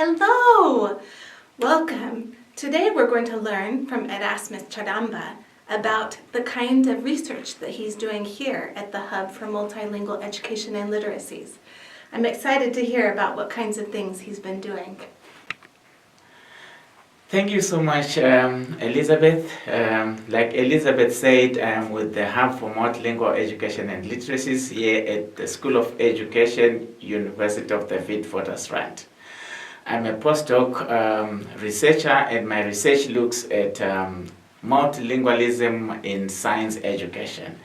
Hello! Welcome! Today we're going to learn from Erasmus Charamba about the kind of research that he's doing here at the Hub for Multilingual Education and Literacies. I'm excited to hear about what kinds of things he's been doing. Thank you so much, Elizabeth. Like Elizabeth said, I'm with the Hub for Multilingual Education and Literacies here at the School of Education, University of the Witwatersrand. I'm a postdoc researcher, and my research looks at multilingualism in science education.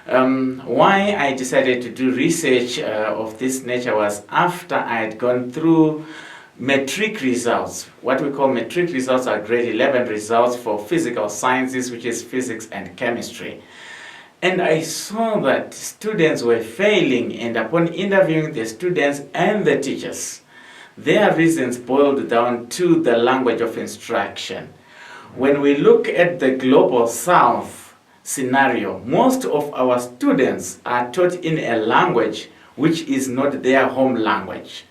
Why I decided to do research of this nature was after I had gone through metric results. What we call metric results are grade 11 results for physical sciences, which is physics and chemistry. And I saw that students were failing, and upon interviewing the students and the teachers, their reasons boiled down to the language of instruction. When we look at the Global South scenario, most of our students are taught in a language which is not their home language.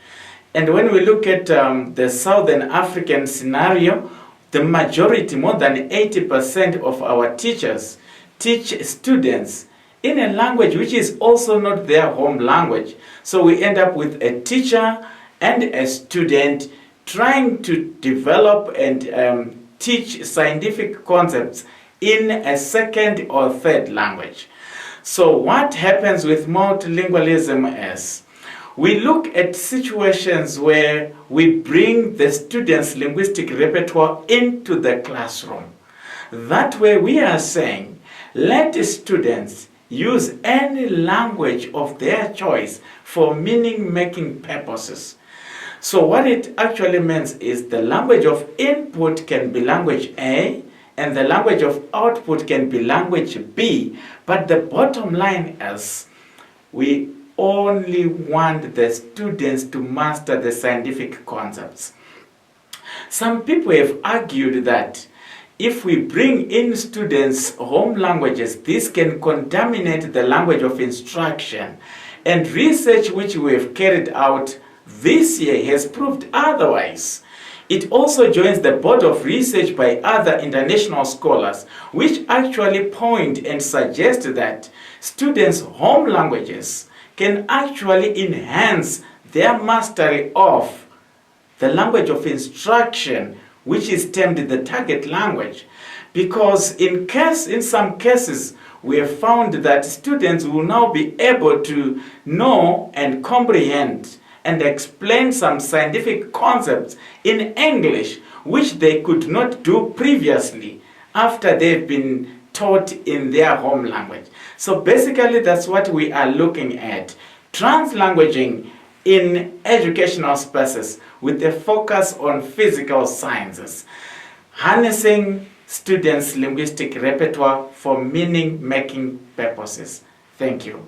And when we look at the Southern African scenario, the majority, more than 80% of our teachers teach students in a language which is also not their home language. So we end up with a teacher and a student trying to develop and teach scientific concepts in a second or third language. So what happens with multilingualism is we look at situations where we bring the students' linguistic repertoire into the classroom. That way we are saying, let the students use any language of their choice for meaning-making purposes. So what it actually means is the language of input can be language A, and the language of output can be language B. But the bottom line is we only want the students to master the scientific concepts. Some people have argued that if we bring in students' home languages, this can contaminate the language of instruction. And research which we have carried out this year has proved otherwise. It also joins the body of research by other international scholars, which actually point and suggest that students' home languages can actually enhance their mastery of the language of instruction, which is termed the target language. Because in some cases, we have found that students will now be able to know and comprehend and explain some scientific concepts in English, which they could not do previously after they've been taught in their home language. So basically that's what we are looking at. Translanguaging in educational spaces with a focus on physical sciences. Harnessing students' linguistic repertoire for meaning-making purposes. Thank you.